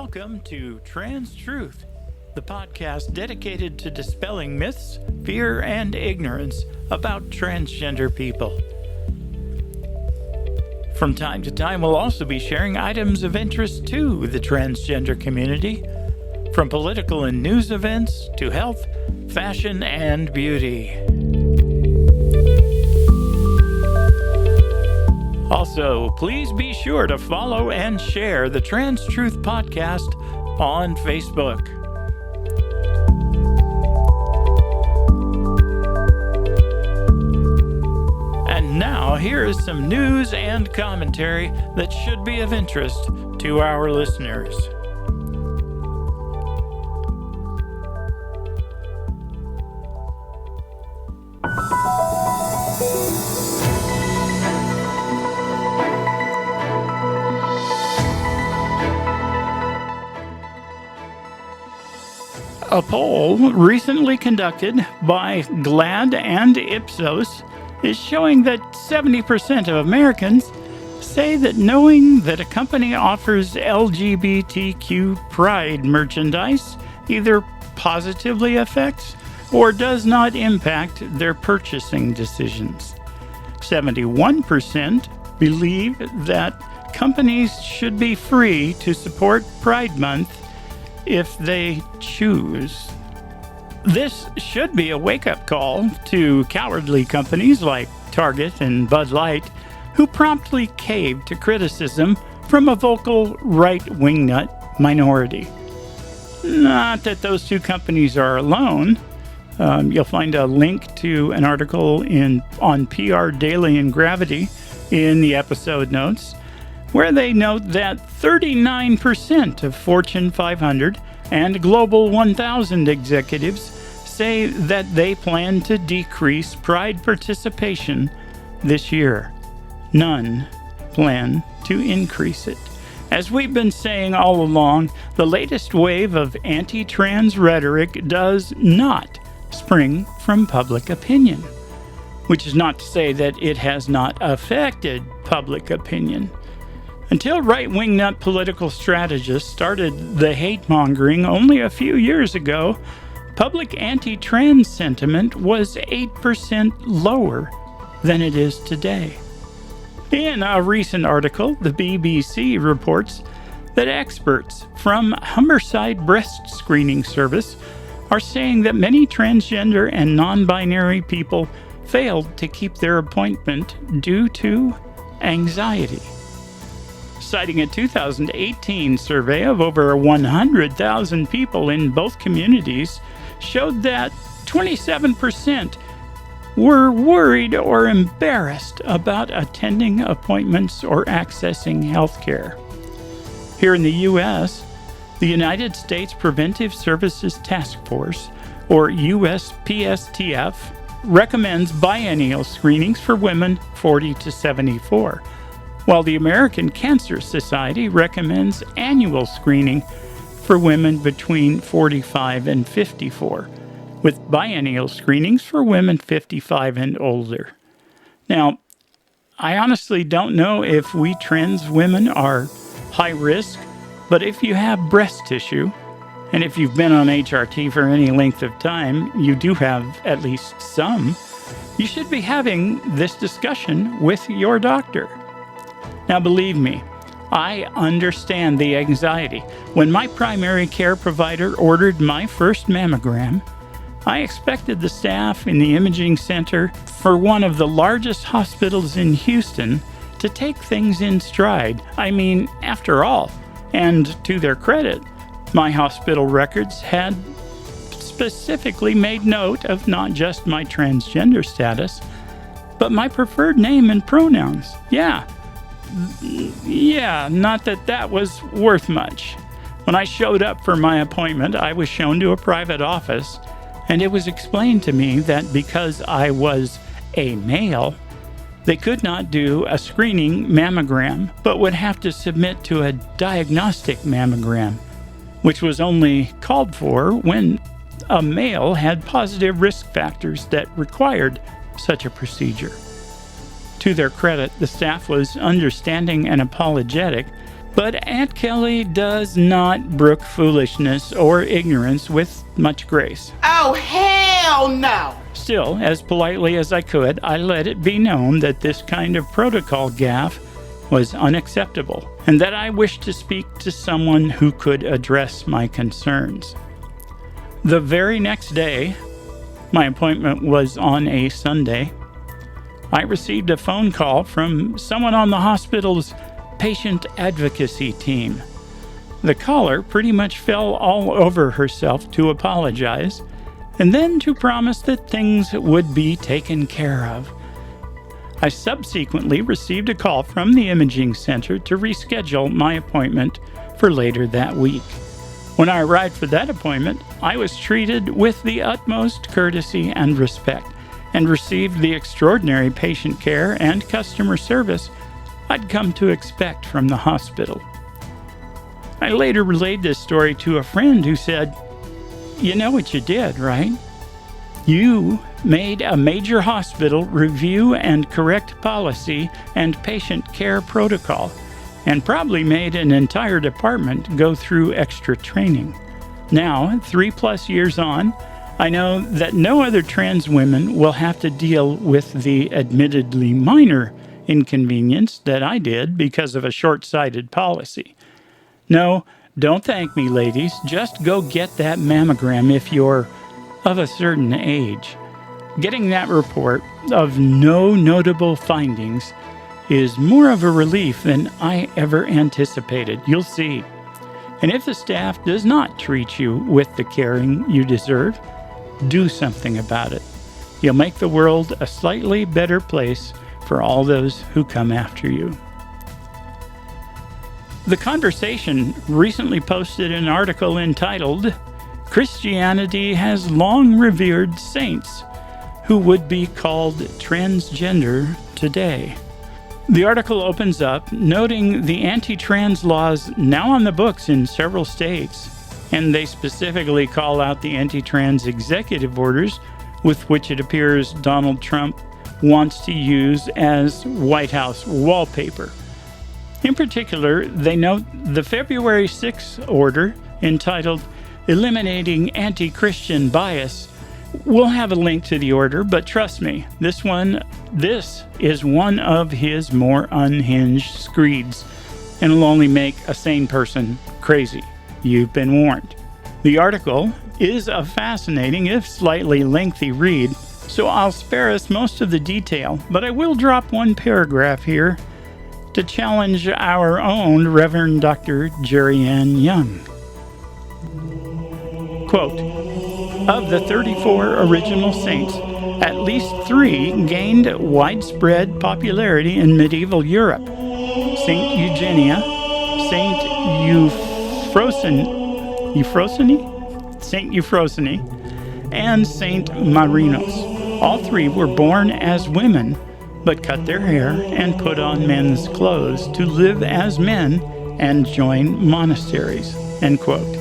Welcome to Trans Truth, the podcast dedicated to dispelling myths, fear, and ignorance about transgender people. From time to time, we'll also be sharing items of interest to the transgender community, from political and news events to health, fashion, and beauty. Also, please be sure to follow and share the Trans Truth podcast on Facebook. And now, here is some news and commentary that should be of interest to our listeners. A poll recently conducted by GLAAD and Ipsos is showing that 70% of Americans say that knowing that a company offers LGBTQ pride merchandise either positively affects or does not impact their purchasing decisions. 71% believe that companies should be free to support Pride Month if they choose. This should be a wake-up call to cowardly companies like Target and Bud Light, who promptly caved to criticism from a vocal right-wing nut minority. Not that those two companies are alone. You'll find a link to an article on PR Daily and Gravity in the episode notes, where they note that 39% of Fortune 500 and Global 1000 executives say that they plan to decrease Pride participation this year. None plan to increase it. As we've been saying all along, the latest wave of anti-trans rhetoric does not spring from public opinion, which is not to say that it has not affected public opinion. Until right-wing nut political strategists started the hate-mongering only a few years ago, public anti-trans sentiment was 8% lower than it is today. In a recent article, the BBC reports that experts from Humberside Breast Screening Service are saying that many transgender and non-binary people failed to keep their appointment due to anxiety. Citing a 2018 survey of over 100,000 people in both communities, showed that 27% were worried or embarrassed about attending appointments or accessing health care. Here in the U.S., the United States Preventive Services Task Force, or USPSTF, recommends biennial screenings for women 40 to 74. While the American Cancer Society recommends annual screening for women between 45 and 54, with biennial screenings for women 55 and older. Now, I honestly don't know if we trans women are high risk, but if you have breast tissue, and if you've been on HRT for any length of time, you do have at least some, you should be having this discussion with your doctor. Now, believe me, I understand the anxiety. When my primary care provider ordered my first mammogram, I expected the staff in the imaging center for one of the largest hospitals in Houston to take things in stride. I mean, after all, and to their credit, my hospital records had specifically made note of not just my transgender status, but my preferred name and pronouns. Not that was worth much. When I showed up for my appointment, I was shown to a private office, and it was explained to me that because I was a male, they could not do a screening mammogram, but would have to submit to a diagnostic mammogram, which was only called for when a male had positive risk factors that required such a procedure. To their credit, the staff was understanding and apologetic, But Aunt Kelly does not brook foolishness or ignorance with much grace. Oh, hell no! Still, as politely as I could, I let it be known that this kind of protocol gaffe was unacceptable, and that I wished to speak to someone who could address my concerns. The very next day, my appointment was on a Sunday, I received a phone call from someone on the hospital's patient advocacy team. The caller pretty much fell all over herself to apologize, and then to promise that things would be taken care of. I subsequently received a call from the imaging center to reschedule my appointment for later that week. When I arrived for that appointment, I was treated with the utmost courtesy and respect, and received the extraordinary patient care and customer service I'd come to expect from the hospital. I later relayed this story to a friend who said, "You know what you did, right? You made a major hospital review and correct policy and patient care protocol, and probably made an entire department go through extra training. Now, 3+ years on, I know that no other trans women will have to deal with the admittedly minor inconvenience that I did because of a short-sighted policy. No, don't thank me, ladies. Just go get that mammogram if you're of a certain age. Getting that report of no notable findings is more of a relief than I ever anticipated. You'll see. And if the staff does not treat you with the caring you deserve, do something about it. You'll make the world a slightly better place for all those who come after you." The Conversation recently posted an article entitled, "Christianity has long revered saints who would be called transgender today." The article opens up noting the anti-trans laws now on the books in several states, and they specifically call out the anti-trans executive orders with which it appears Donald Trump wants to use as White House wallpaper. In particular, they note the February 6th order entitled "Eliminating Anti-Christian Bias." We'll have a link to the order, but trust me, this is one of his more unhinged screeds, and will only make a sane person crazy. You've been warned. The article is a fascinating, if slightly lengthy read, so I'll spare us most of the detail, but I will drop one paragraph here to challenge our own Reverend Dr. Jeri Anny Young. Quote, "Of the 34 original saints, at least 3 gained widespread popularity in medieval Europe: Saint Eugenia, Saint Euphrosyne, and Saint Marinos. All 3 were born as women, but cut their hair and put on men's clothes to live as men and join monasteries." End quote.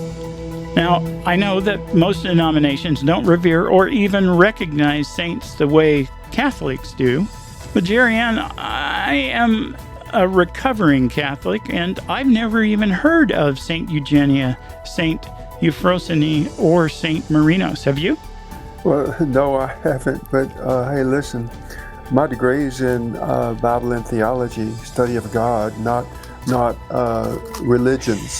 Now, I know that most denominations don't revere or even recognize saints the way Catholics do, but Jeri Ann, I am a recovering Catholic, and I've never even heard of Saint Eugenia, Saint Euphrosyne, or Saint Marinos. Have you? Well, no, I haven't, but hey, listen, my degree is in Bible and theology, study of God, not religions.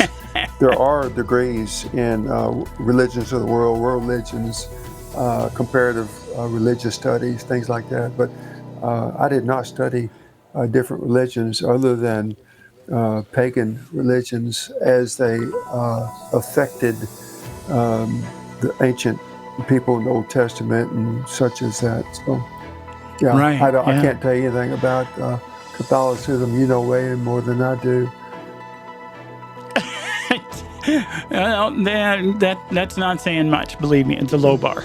There are degrees in religions of the world religions, comparative religious studies, things like that. But I did not study different religions other than pagan religions as they affected the ancient people in the Old Testament and such as that. So, yeah, right, I can't tell you anything about Catholicism. You know way more than I do. Well, that's not saying much, believe me, it's a low bar.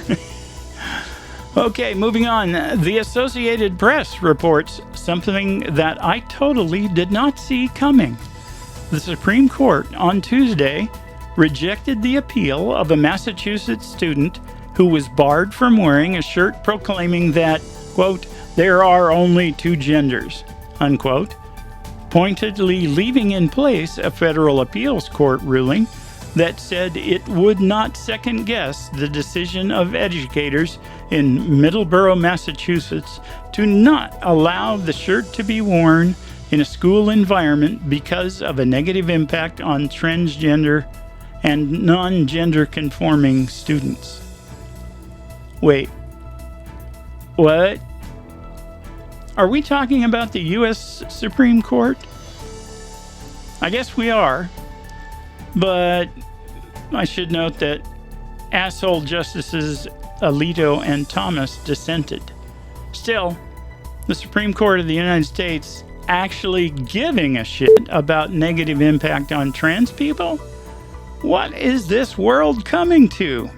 Okay, moving on. The Associated Press reports something that I totally did not see coming. The Supreme Court on Tuesday rejected the appeal of a Massachusetts student who was barred from wearing a shirt proclaiming that, quote, "there are only 2 genders," unquote, pointedly leaving in place a federal appeals court ruling that said it would not second-guess the decision of educators in Middleborough, Massachusetts, to not allow the shirt to be worn in a school environment because of a negative impact on transgender and non-gender conforming students. Wait, what? Are we talking about the U.S. Supreme Court? I guess we are, but I should note that asshole Justices Alito and Thomas dissented. Still, the Supreme Court of the United States actually giving a shit about negative impact on trans people? What is this world coming to?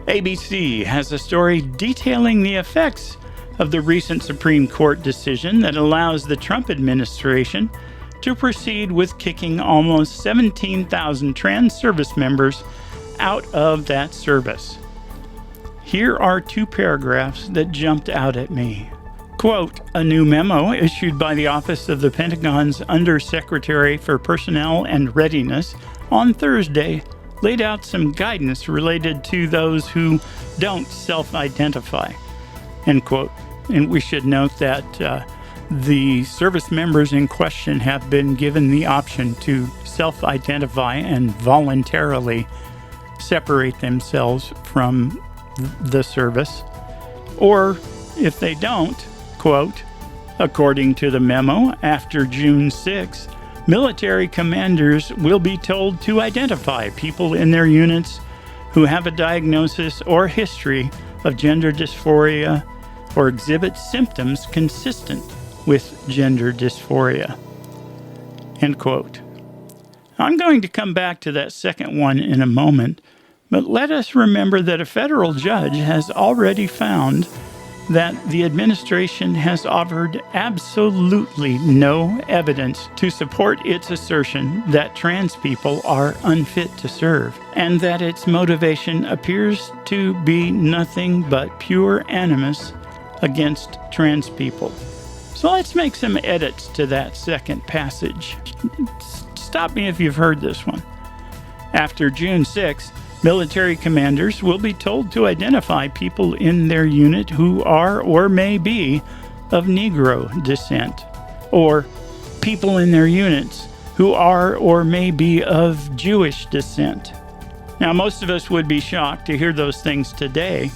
ABC has a story detailing the effects of the recent Supreme Court decision that allows the Trump administration to proceed with kicking almost 17,000 trans service members out of that service. Here are 2 paragraphs that jumped out at me. Quote, a new memo issued by the Office of the Pentagon's Undersecretary for Personnel and Readiness on Thursday laid out some guidance related to those who don't self-identify, end quote. And we should note that the service members in question have been given the option to self-identify and voluntarily separate themselves from the service. Or if they don't, quote, according to the memo, after June 6, military commanders will be told to identify people in their units who have a diagnosis or history of gender dysphoria or exhibit symptoms consistent with gender dysphoria, end quote. I'm going to come back to that second one in a moment, but let us remember that a federal judge has already found that the administration has offered absolutely no evidence to support its assertion that trans people are unfit to serve, and that its motivation appears to be nothing but pure animus against trans people. So let's make some edits to that second passage. Stop me if you've heard this one. After June 6, military commanders will be told to identify people in their unit who are or may be of Negro descent, or people in their units who are or may be of Jewish descent. Now, most of us would be shocked to hear those things today,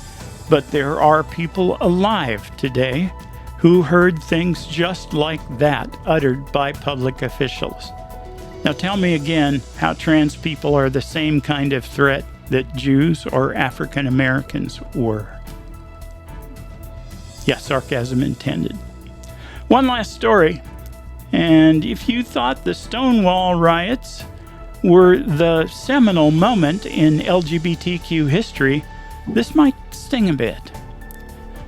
but there are people alive today who heard things just like that uttered by public officials. Now, tell me again how trans people are the same kind of threat that Jews or African Americans were. Yeah, sarcasm intended. One last story, and if you thought the Stonewall riots were the seminal moment in LGBTQ history, this might sting a bit.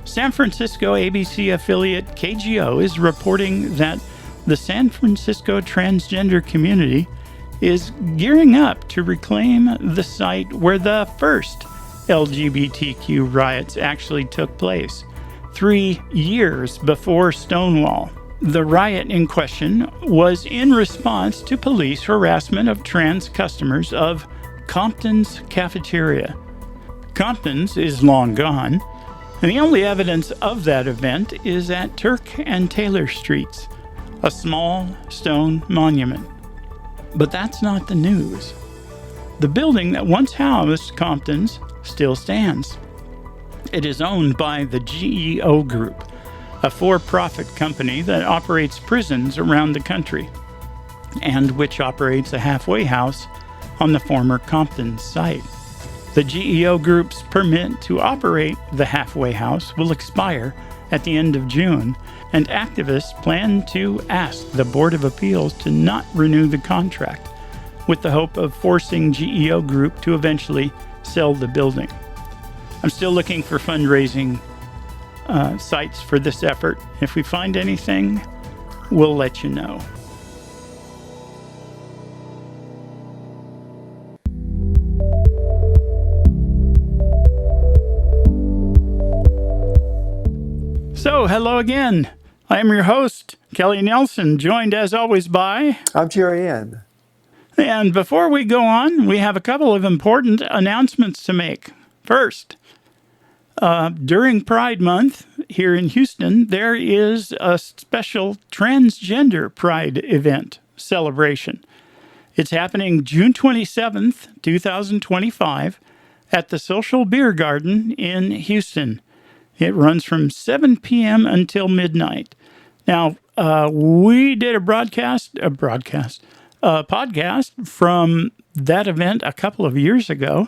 San Francisco ABC affiliate KGO is reporting that the San Francisco transgender community is gearing up to reclaim the site where the first LGBTQ riots actually took place, 3 years before Stonewall. The riot in question was in response to police harassment of trans customers of Compton's cafeteria. Compton's is long gone, and the only evidence of that event is at Turk and Taylor Streets, a small stone monument. But that's not the news. The building that once housed Compton's still stands. It is owned by the GEO Group, a for-profit company that operates prisons around the country, and which operates a halfway house on the former Compton's site. The GEO Group's permit to operate the halfway house will expire at the end of June, and activists plan to ask the Board of Appeals to not renew the contract, with the hope of forcing GEO Group to eventually sell the building. I'm still looking for fundraising sites for this effort. If we find anything, we'll let you know. So, hello again. I am your host, Kelly Nelson, joined as always by... I'm Jeri Ann. And before we go on, we have a couple of important announcements to make. First, during Pride Month here in Houston, there is a special transgender Pride event celebration. It's happening June 27th, 2025, at the Social Beer Garden in Houston. It runs from 7 p.m. until midnight. Now, we did a podcast from that event a couple of years ago,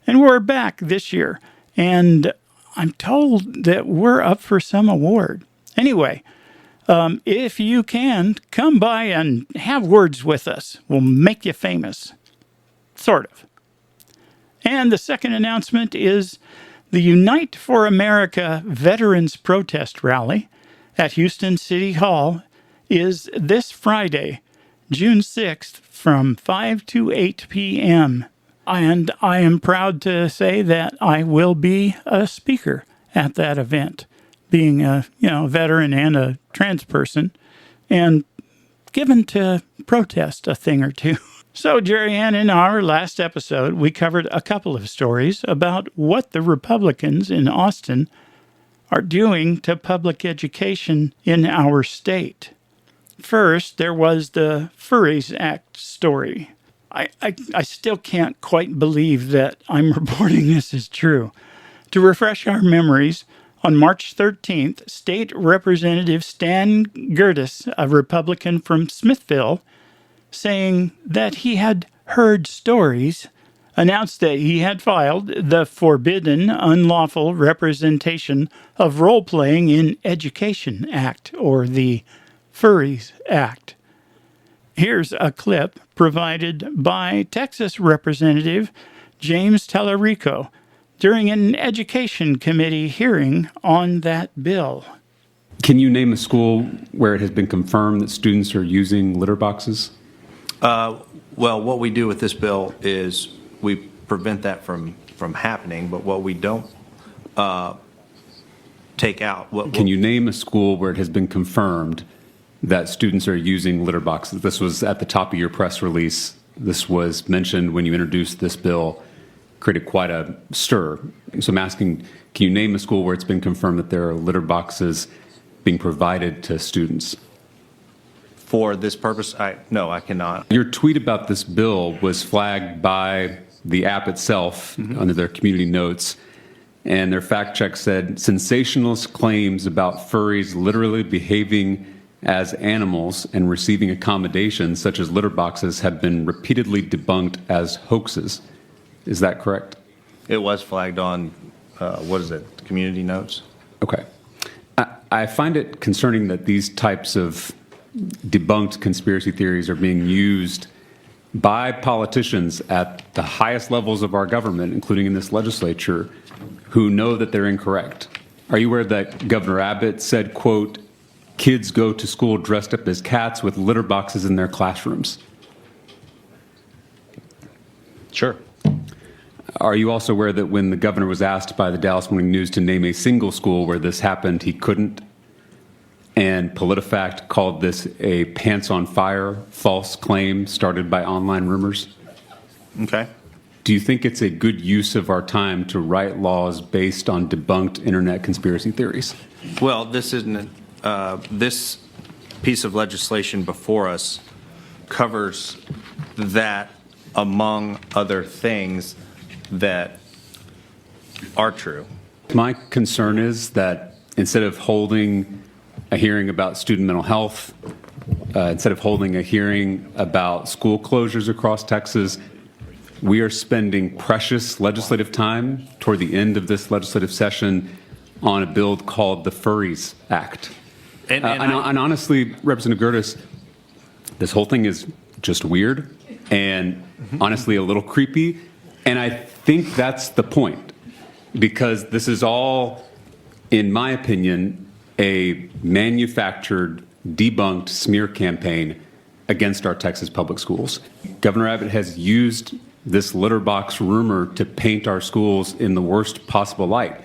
and we're back this year. And I'm told that we're up for some award. Anyway, if you can, come by and have words with us. We'll make you famous. Sort of. And the second announcement is the Unite for America Veterans Protest Rally at Houston City Hall is this Friday, June 6th, from 5 to 8 p.m. And I am proud to say that I will be a speaker at that event, being a veteran and a trans person, and given to protest a thing or two. So, Jeri Ann, in our last episode, we covered a couple of stories about what the Republicans in Austin are doing to public education in our state. First, there was the Furries Act story. I still can't quite believe that I'm reporting this as true. To refresh our memories, on March 13th, State Representative Stan Gertis, a Republican from Smithville, saying that he had heard stories, announced that he had filed the Forbidden Unlawful Representation of Role-Playing in Education Act, or the Furries Act. Here's a clip provided by Texas Representative James Tallarico during an Education Committee hearing on that bill. Can you name a school where it has been confirmed that students are using litter boxes? Well, what we do with this bill is we prevent that from happening, but what we don't take out. Can you name a school where it has been confirmed that students are using litter boxes? This was at the top of your press release. This was mentioned when you introduced this bill, created quite a stir. So I'm asking, can you name a school where it's been confirmed that there are litter boxes being provided to students? For this purpose, no, I cannot. Your tweet about this bill was flagged by the app itself under their community notes, and their fact check said sensationalist claims about furries literally behaving as animals and receiving accommodations such as litter boxes have been repeatedly debunked as hoaxes. Is that correct? It was flagged on, community notes? Okay. I find it concerning that these types of debunked conspiracy theories are being used by politicians at the highest levels of our government, including in this legislature, who know that they're incorrect. Are you aware that Governor Abbott said, quote, kids go to school dressed up as cats with litter boxes in their classrooms? Sure. Are you also aware that when the governor was asked by the Dallas Morning News to name a single school where this happened, he couldn't? And PolitiFact called this a pants on fire false claim started by online rumors? Okay. Do you think it's a good use of our time to write laws based on debunked internet conspiracy theories? Well, this isn't. This piece of legislation before us covers that, among other things that are true. My concern is that instead of holding a hearing about student mental health, instead of holding a hearing about school closures across Texas, we are spending precious legislative time toward the end of this legislative session on a bill called the Furries Act. And honestly, Representative Gertis, this whole thing is just weird and honestly a little creepy. And I think that's the point, because this is all, in my opinion, a manufactured, debunked smear campaign against our Texas public schools. Governor Abbott has used this litter box rumor to paint our schools in the worst possible light.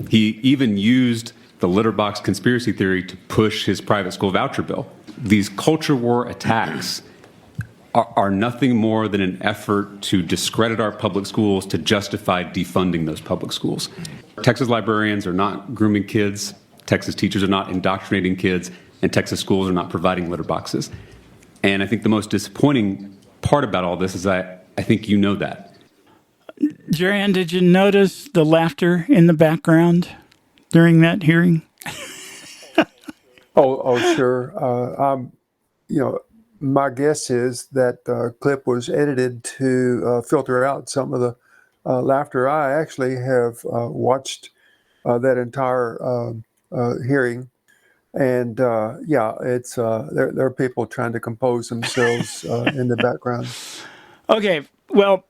He even used the litter box conspiracy theory to push his private school voucher bill. These culture war attacks are nothing more than an effort to discredit our public schools to justify defunding those public schools. Texas librarians are not grooming kids, Texas teachers are not indoctrinating kids, and Texas schools are not providing litter boxes. And I think the most disappointing part about all this is I think you know that. Jeri Ann, did you notice the laughter in the background during that hearing? Sure. My guess is that clip was edited to filter out some of the laughter. I actually have watched that entire hearing, and it's there are people trying to compose themselves in the background. Okay, well,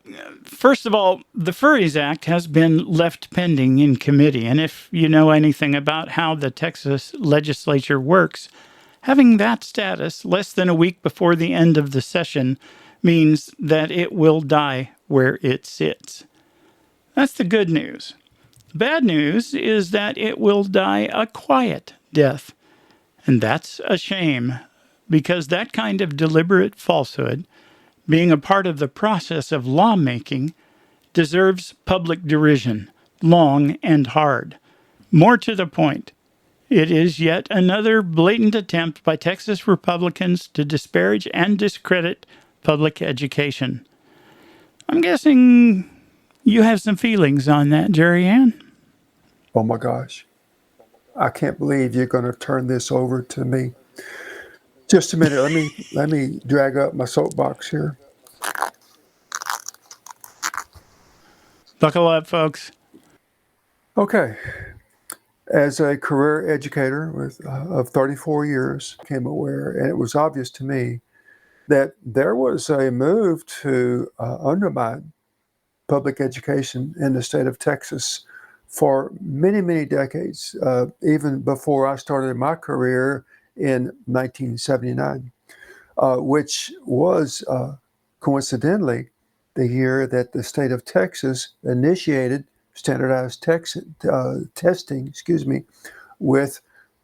first of all, the Furries Act has been left pending in committee, and if you know anything about how the Texas legislature works, having that status less than a week before the end of the session means that it will die where it sits. That's the good news. The bad news is that it will die a quiet death. And that's a shame, because that kind of deliberate falsehood, being a part of the process of lawmaking, deserves public derision, long and hard. More to the point, it is yet another blatant attempt by Texas Republicans to disparage and discredit public education. I'm guessing you have some feelings on that, Jeri Ann? Oh my gosh. I can't believe you're going to turn this over to me. Just a minute. Let me drag up my soapbox here. Buckle up, folks. Okay. As a career educator of 34 years, I became aware, and it was obvious to me, that there was a move to undermine public education in the state of Texas for many, many decades, even before I started my career in 1979, which was coincidentally the year that the state of Texas initiated standardized testing, with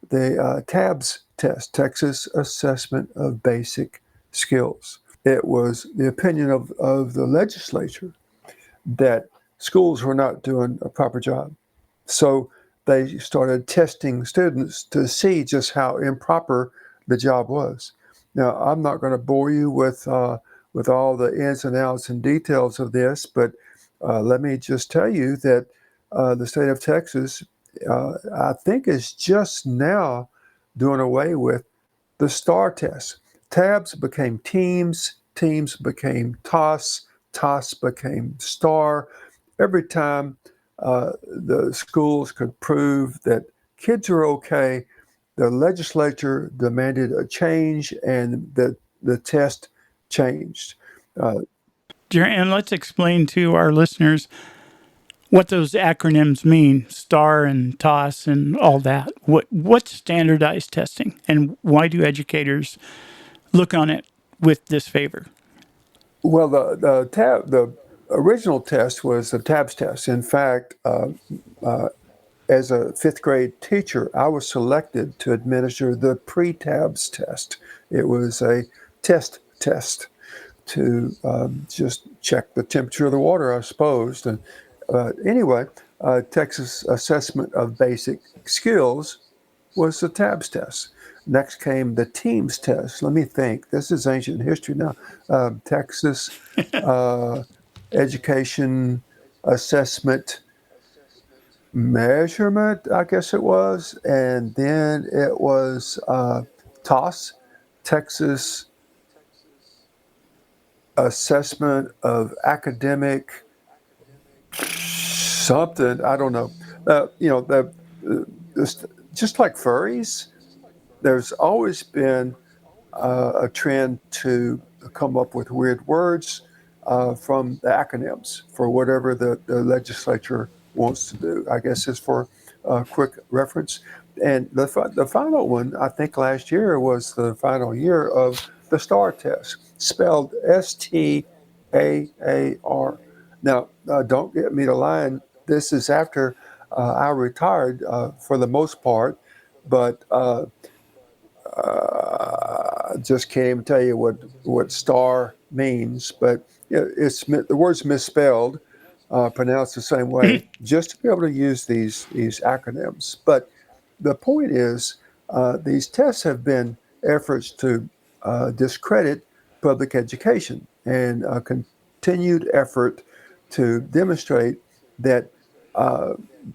the TABS test, Texas Assessment of Basic Skills. It was the opinion of the legislature that schools were not doing a proper job. So they started testing students to see just how improper the job was. Now, I'm not going to bore you with all the ins and outs and details of this, but let me just tell you that the state of Texas, I think, is just now doing away with the STAR test. TABS became teams, teams became TOS, TOS became STAR. Every time the schools could prove that kids are okay, the legislature demanded a change, and the test changed. And let's explain to our listeners what those acronyms mean, STAR and TOS and all that. What's standardized testing, and why do educators look on it with disfavor? Well, the original test was the TABS test. In fact, as a fifth grade teacher, I was selected to administer the pre-TABS test. It was a test to just check the temperature of the water, I suppose. And anyway, Texas Assessment of Basic Skills was the TABS test. Next came the TEAMS test. Let me think. This is ancient history now. Texas Education Assessment Measurement, I guess it was. And then it was TOS, Texas Assessment of Academic something. I don't know. Just like furries, there's always been a trend to come up with weird words from the acronyms for whatever the legislature wants to do. I guess is for quick reference. And the final one, I think last year, was the final year of the STAR test, spelled STAAR. Now, don't get me to line. This is after I retired for the most part, but just can't even tell you what star means. But it's the word's misspelled, pronounced the same way, just to be able to use these acronyms. But the point is, these tests have been efforts to discredit public education and a continued effort to demonstrate that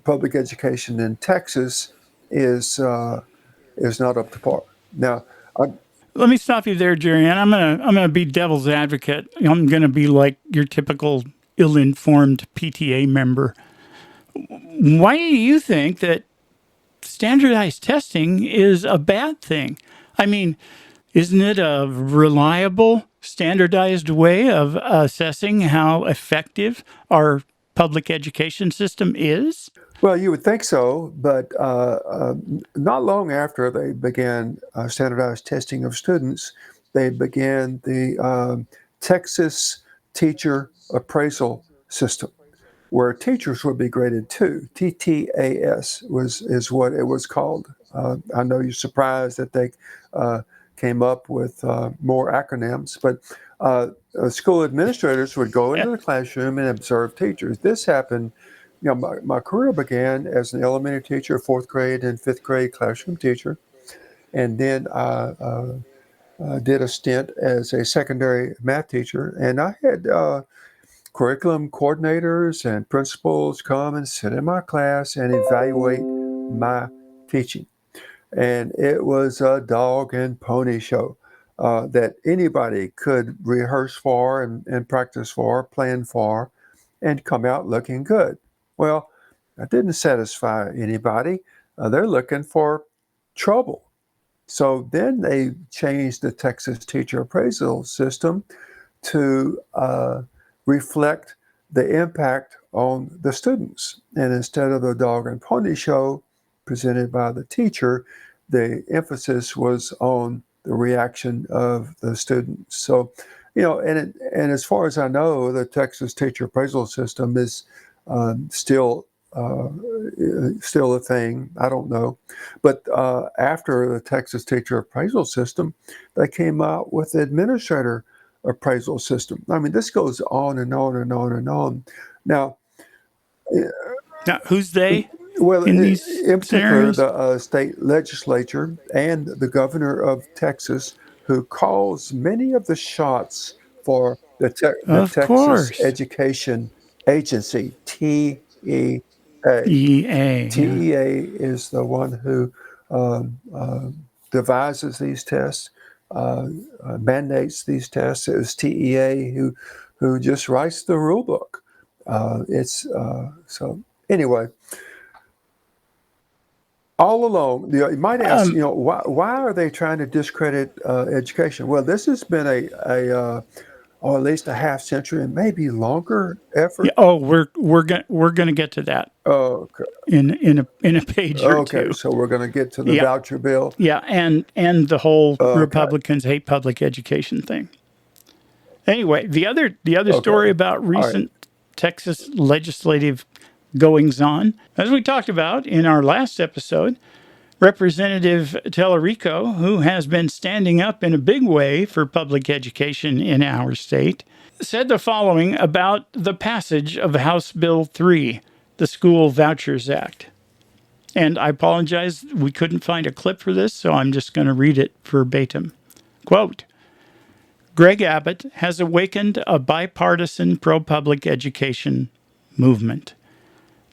public education in Texas is not up to par. Now, Let me stop you there, Jeri Ann. I'm gonna be devil's advocate. I'm gonna be like your typical ill-informed PTA member. Why do you think that standardized testing is a bad thing? I mean, isn't it a reliable, standardized way of assessing how effective our public education system is? well, you would think so, but not long after they began standardized testing of students, they began the Texas Teacher Appraisal System, where teachers would be graded too. TTAS is what it was called. I know you're surprised that they came up with more acronyms, but school administrators would go into the classroom and observe teachers. This happened. My career began as an elementary teacher, fourth grade and fifth grade classroom teacher, and then I did a stint as a secondary math teacher, and I had curriculum coordinators and principals come and sit in my class and evaluate my teaching. And it was a dog and pony show that anybody could rehearse for and practice for, plan for, and come out looking good. Well, that didn't satisfy anybody. They're looking for trouble. So then they changed the Texas teacher appraisal system to reflect the impact on the students. And instead of the dog and pony show presented by the teacher, the emphasis was on the reaction of the students. So, and as far as I know, the Texas teacher appraisal system is still a thing. I don't know. But after the Texas teacher appraisal system, they came out with the administrator appraisal system. I mean, this goes on and on and on and on. Now, who's they? Well, in these in particular, scenarios? the state legislature and the governor of Texas, who calls many of the shots for the Of Texas course. Education Agency, TEA. EA. TEA is the one who devises these tests, mandates these tests. It was TEA who just writes the rule book. So anyway. All along, you might ask, why are they trying to discredit education? Well, this has been or at least a half century and maybe longer effort. Yeah, oh, we're gonna get to that Okay. in a page or Okay, two. so we're going to get to the Yeah. voucher bill. Yeah, and the whole Republicans hate public education thing. Anyway, the other story about recent Texas legislative goings on, as we talked about in our last episode, Representative Tellerico, who has been standing up in a big way for public education in our state, said the following about the passage of House Bill 3, the School Vouchers Act. And I apologize, we couldn't find a clip for this, so I'm just going to read it verbatim. Quote, Greg Abbott has awakened a bipartisan pro-public education movement.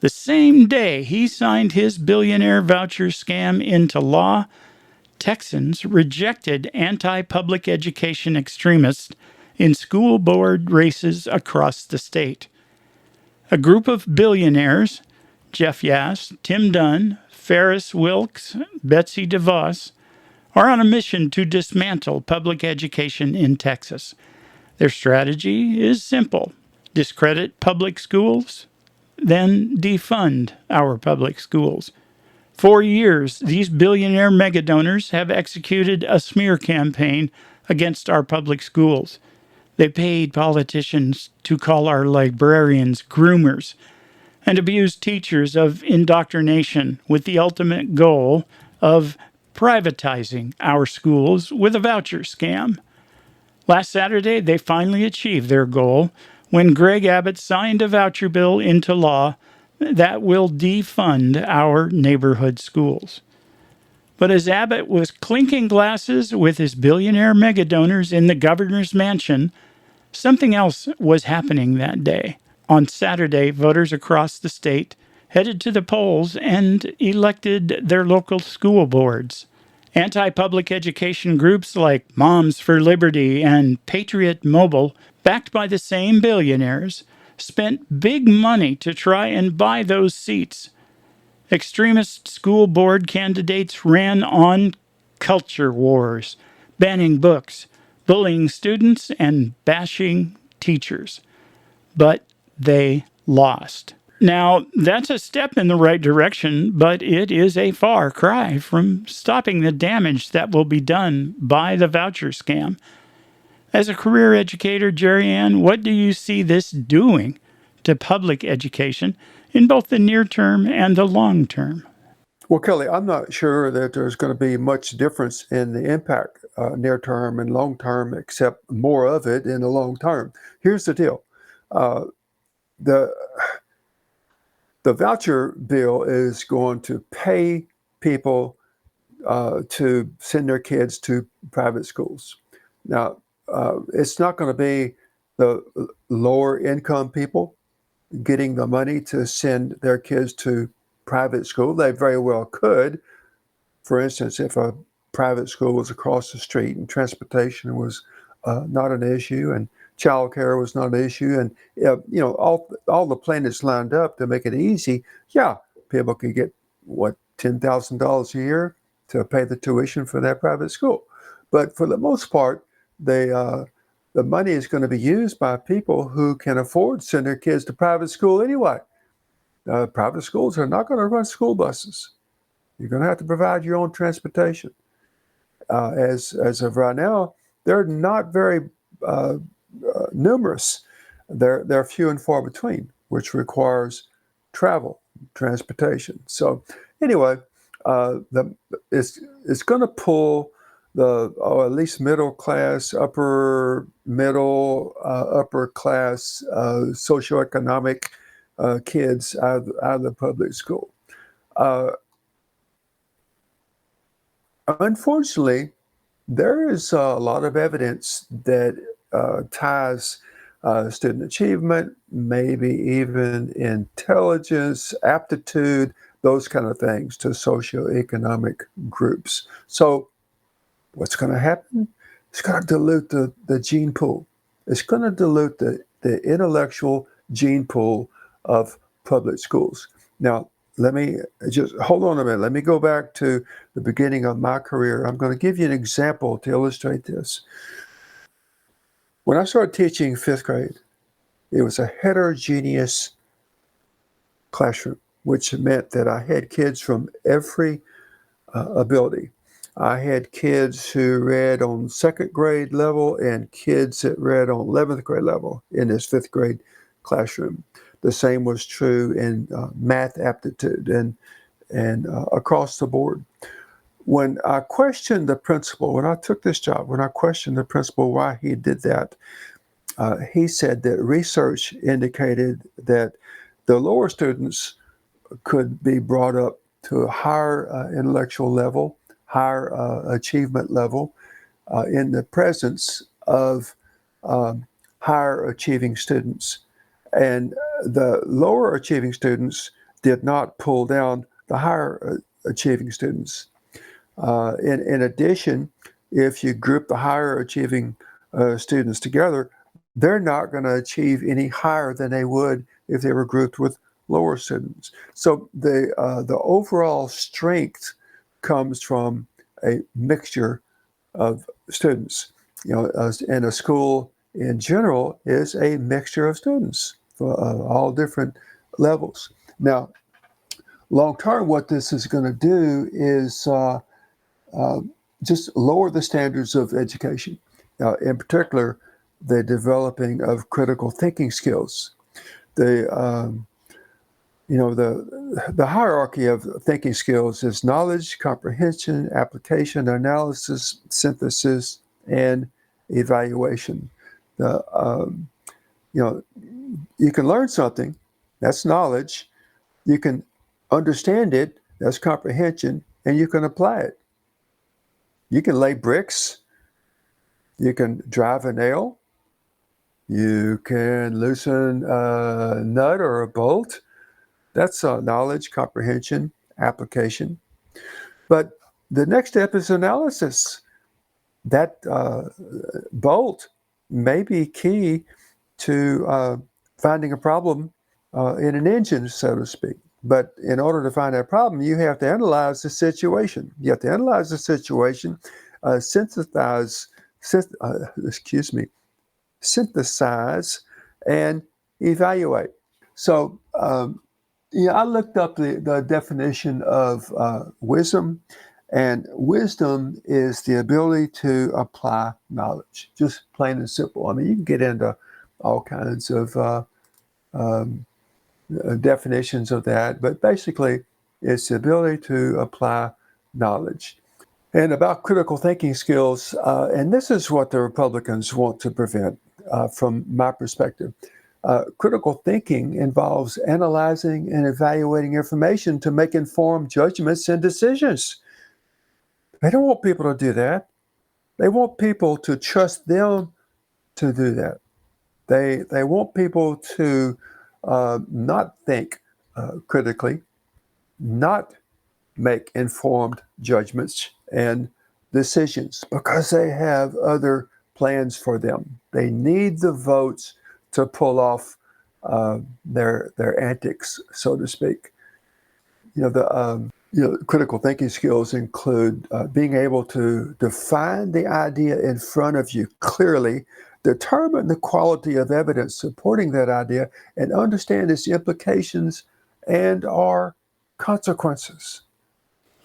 The same day he signed his billionaire voucher scam into law, Texans rejected anti-public education extremists in school board races across the state. A group of billionaires, Jeff Yass, Tim Dunn, Ferris Wilks, Betsy DeVos, are on a mission to dismantle public education in Texas. Their strategy is simple: discredit public schools, then defund our public schools. For years, these billionaire megadonors have executed a smear campaign against our public schools. They paid politicians to call our librarians groomers and abuse teachers of indoctrination with the ultimate goal of privatizing our schools with a voucher scam. Last Saturday, they finally achieved their goal when Greg Abbott signed a voucher bill into law that will defund our neighborhood schools. But as Abbott was clinking glasses with his billionaire mega donors in the governor's mansion, something else was happening that day. On Saturday, voters across the state headed to the polls and elected their local school boards. Anti-public education groups like Moms for Liberty and Patriot Mobile, backed by the same billionaires, spent big money to try and buy those seats. Extremist school board candidates ran on culture wars, banning books, bullying students, and bashing teachers. But they lost. Now, that's a step in the right direction, but it is a far cry from stopping the damage that will be done by the voucher scam. As a career educator, Jeri Ann, what do you see this doing to public education in both the near term and the long term? Well, Kelly, I'm not sure that there's going to be much difference in the impact near term and long term, except more of it in the long term. Here's the deal. The voucher bill is going to pay people to send their kids to private schools. Now, it's not going to be the lower income people getting the money to send their kids to private school. They very well could. For instance, if a private school was across the street and transportation was not an issue and childcare was not an issue, and all the planets lined up to make it easy, people could get $10,000 a year to pay the tuition for that private school. But for the most part, the money is going to be used by people who can afford to send their kids to private school anyway. Private schools are not going to run school buses. You're going to have to provide your own transportation. As of right now, they're not very numerous. They're few and far between, which requires travel, transportation. So anyway, it's going to pull at least middle class, upper middle, upper class, socioeconomic kids out of the public school. Unfortunately, there is a lot of evidence that ties student achievement, maybe even intelligence, aptitude, those kind of things to socioeconomic groups. So what's going to happen? It's going to dilute the gene pool. It's going to dilute the intellectual gene pool of public schools. Now, let me just hold on a minute. Let me go back to the beginning of my career. I'm going to give you an example to illustrate this. When I started teaching fifth grade, it was a heterogeneous classroom, which meant that I had kids from every ability. I had kids who read on second grade level and kids that read on 11th grade level in this fifth grade classroom. The same was true in math aptitude and across the board. When I questioned the principal, when I took this job, when I questioned the principal why he did that, he said that research indicated that the lower students could be brought up to a higher intellectual level, higher achievement level in the presence of higher achieving students. And the lower achieving students did not pull down the higher achieving students. In addition, if you group the higher achieving students together, they're not going to achieve any higher than they would if they were grouped with lower students. So the overall strength comes from a mixture of students. And a school in general is a mixture of students for all different levels. Now, long term, what this is going to do is just lower the standards of education, in particular, the developing of critical thinking skills. The The hierarchy of thinking skills is knowledge, comprehension, application, analysis, synthesis, and evaluation. The you can learn something, that's knowledge. You can understand it, that's comprehension, and you can apply it. You can lay bricks, you can drive a nail, you can loosen a nut or a bolt. That's knowledge, comprehension, application. But the next step is analysis. That bolt may be key to finding a problem in an engine, so to speak. But in order to find that problem, you have to analyze the situation. You have to analyze the situation, synthesize, and evaluate. So, I looked up the definition of wisdom, and wisdom is the ability to apply knowledge, just plain and simple. I mean, you can get into all kinds of definitions of that, but basically, it's the ability to apply knowledge. And about critical thinking skills, and this is what the Republicans want to prevent from my perspective. Critical thinking involves analyzing and evaluating information to make informed judgments and decisions. They don't want people to do that. They want people to trust them to do that. They want people to not think critically, not make informed judgments and decisions because they have other plans for them. They need the votes to pull off their antics, so to speak. Critical thinking skills include being able to define the idea in front of you clearly, determine the quality of evidence supporting that idea, and understand its implications and/or consequences.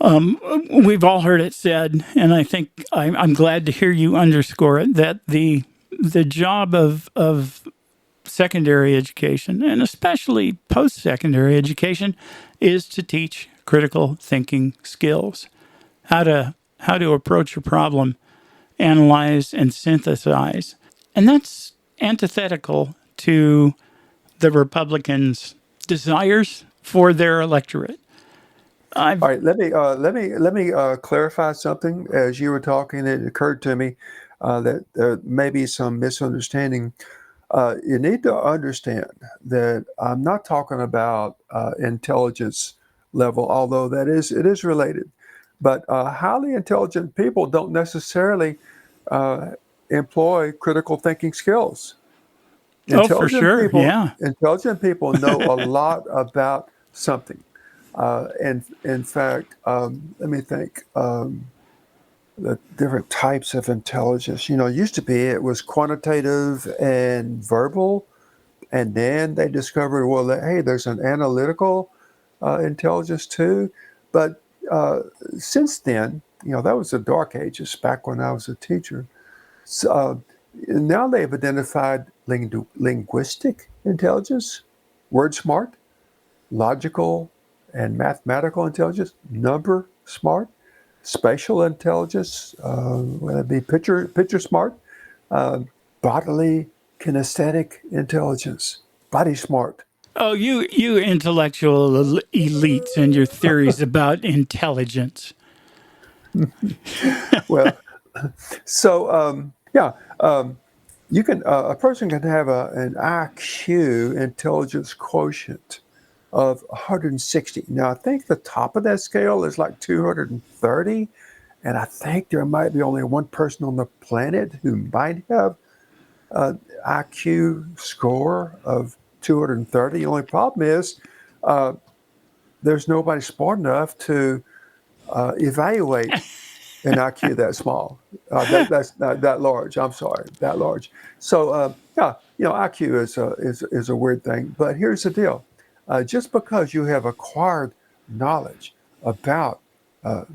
We've all heard it said, and I think I'm glad to hear you underscore it, that the job of secondary education, and especially post-secondary education, is to teach critical thinking skills, how to approach a problem, analyze and synthesize. And that's antithetical to the Republicans' desires for their electorate. All right, let me clarify something. As you were talking, it occurred to me that there may be some misunderstanding. You need to understand that I'm not talking about intelligence level, although it is related. But highly intelligent people don't necessarily employ critical thinking skills. For sure, yeah. Intelligent people know a lot about something. And in fact, let me think. The different types of intelligence. Used to be it was quantitative and verbal, and then they discovered, well, hey, there's an analytical intelligence too. But since then, that was the dark ages back when I was a teacher. So now they've identified linguistic intelligence, word smart, logical and mathematical intelligence, number smart, spatial intelligence, whether it be picture smart, bodily kinesthetic intelligence, body smart. Oh, you intellectual elites and your theories about intelligence. Well, so you can a person can have an IQ, intelligence quotient, of 160. Now, I think the top of that scale is like 230, and I think there might be only one person on the planet who might have an IQ score of 230. The only problem is there's nobody smart enough to evaluate an IQ that small. That's not that large. I'm sorry, that large. So IQ is a weird thing. But here's the deal: just because you have acquired knowledge about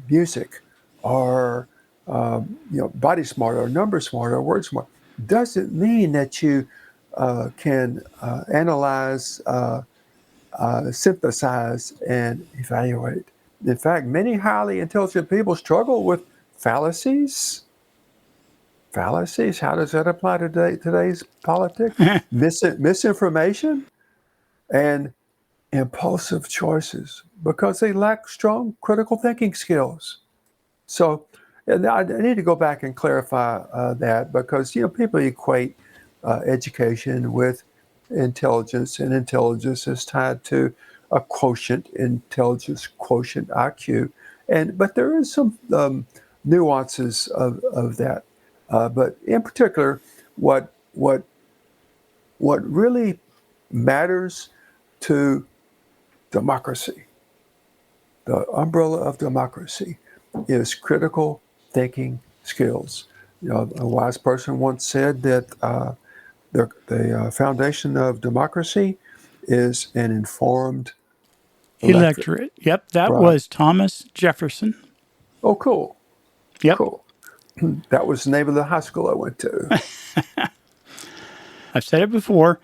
music, or body smart, or number smart, or word smart, doesn't mean that you can analyze synthesize and evaluate. In fact, many highly intelligent people struggle with fallacies. Fallacies, how does that apply to today's politics? Misinformation and impulsive choices because they lack strong critical thinking skills. So and I need to go back and clarify that because, people equate education with intelligence, and intelligence is tied to a quotient, intelligence quotient, IQ. But there is some nuances of that. But in particular, what really matters to democracy, the umbrella of democracy, is critical thinking skills. A wise person once said that the foundation of democracy is an informed Electorate. Yep, that Right. was Thomas Jefferson. Oh, cool. Yep. Cool. That was the name of the high school I went to. I've said it before.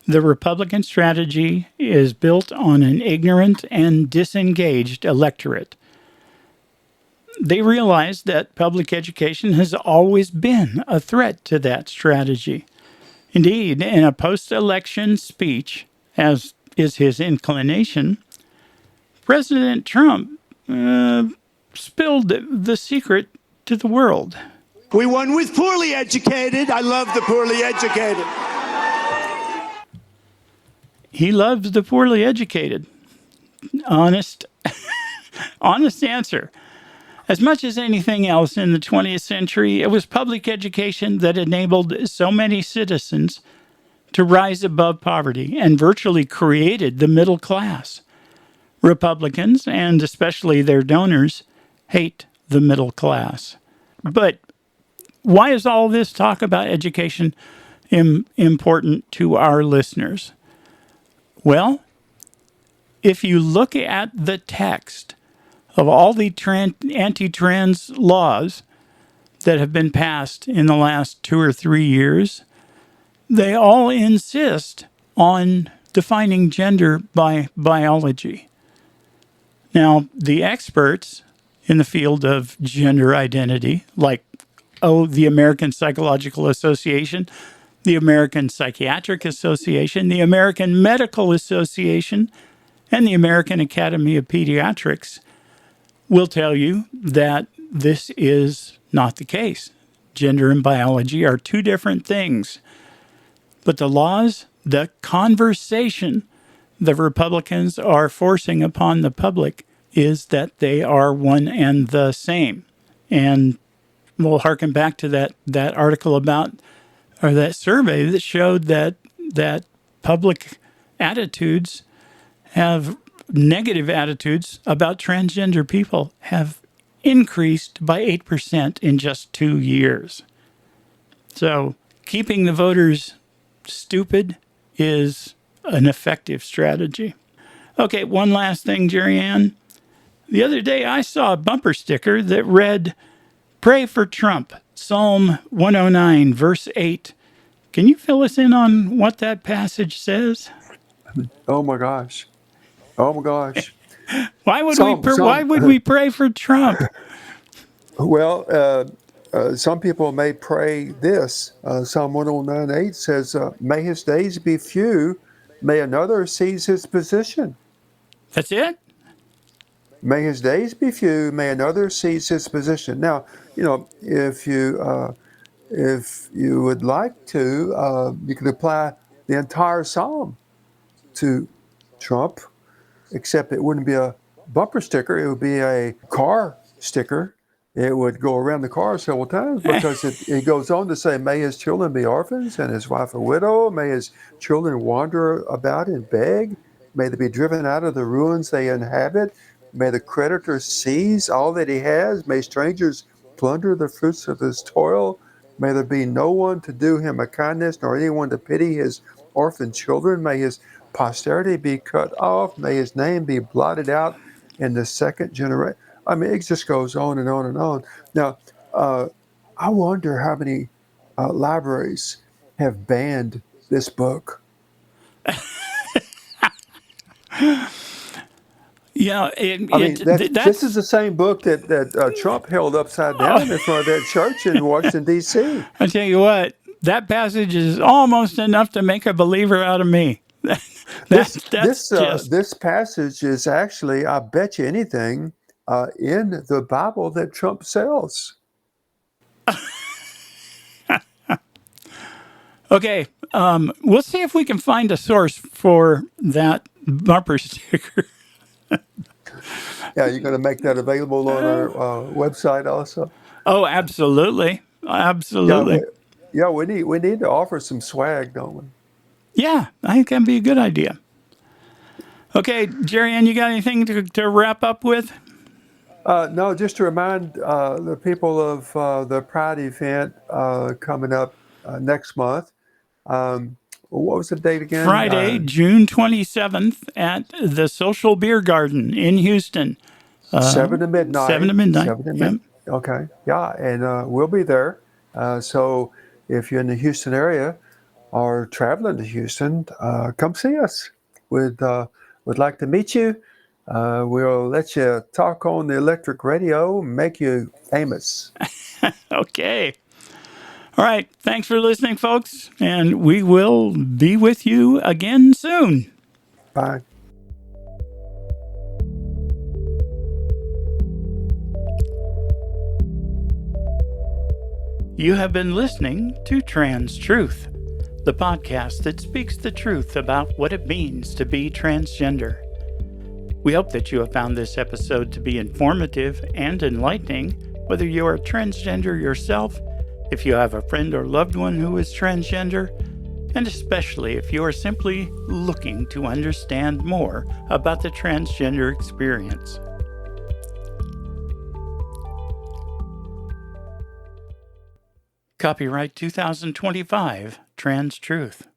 The Republican strategy is built on an ignorant and disengaged electorate. They realize that public education has always been a threat to that strategy. Indeed, in a post-election speech, as is his inclination, President Trump spilled the secret to the world. We won with poorly educated. I love the poorly educated. He loves the poorly educated. Honest answer. As much as anything else in the 20th century, it was public education that enabled so many citizens to rise above poverty and virtually created the middle class. Republicans, and especially their donors, hate the middle class. But why is all this talk about education important to our listeners? Well, if you look at the text of all the anti-trans laws that have been passed in the last 2 or 3 years, they all insist on defining gender by biology. Now, the experts in the field of gender identity, like, the American Psychological Association, the American Psychiatric Association, the American Medical Association, and the American Academy of Pediatrics, will tell you that this is not the case. Gender and biology are two different things. But the laws, the conversation the Republicans are forcing upon the public is that they are one and the same. And we'll harken back to that article about, or that survey that showed that public attitudes negative attitudes about transgender people have increased by 8% in just 2 years. So keeping the voters stupid is an effective strategy. Okay, one last thing, Jeri Ann. The other day I saw a bumper sticker that read, "Pray for Trump, Psalm 109, verse 8. Can you fill us in on what that passage says? Oh my gosh. Oh my gosh. Why would we pray for Trump? Well, some people may pray this. Psalm 109:8 says, "May his days be few, may another seize his position." That's it? May his days be few, may another seize his position. Now, if you would like to, you could apply the entire psalm to Trump, except it wouldn't be a bumper sticker, it would be a car sticker. It would go around the car several times because it goes on to say, "May his children be orphans and his wife a widow. May his children wander about and beg. May they be driven out of the ruins they inhabit. May the creditor seize all that he has. May strangers plunder the fruits of his toil. May there be no one to do him a kindness, nor anyone to pity his orphan children. May his posterity be cut off. May his name be blotted out in the second generation." I mean, it just goes on and on and on. Now, I wonder how many libraries have banned this book. Yeah, This is the same book that Trump held upside down in front of that church in Washington, D.C. I tell you what, that passage is almost enough to make a believer out of me. That's just This passage is actually, I bet you anything, in the Bible that Trump sells. okay. We'll see if we can find a source for that bumper sticker. Yeah, you're going to make that available on our website also. Oh, absolutely, absolutely. We need to offer some swag, don't we? Yeah, I think that'd be a good idea. Okay, Jeri Ann, you got anything to wrap up with? No, just to remind the people of the Pride event coming up next month. What was the date again? Friday, June 27th at the Social Beer Garden in Houston. 7 to midnight. 7 to midnight. 7 to midnight. Yep. Okay. Yeah, and we'll be there. So if you're in the Houston area or traveling to Houston, come see us. We'd like to meet you. We'll let you talk on the electric radio and make you famous. Okay. All right. Thanks for listening, folks. And we will be with you again soon. Bye. You have been listening to Trans Truth, the podcast that speaks the truth about what it means to be transgender. We hope that you have found this episode to be informative and enlightening, whether you are transgender yourself, if you have a friend or loved one who is transgender, and especially if you are simply looking to understand more about the transgender experience. Copyright 2025, Trans Truth.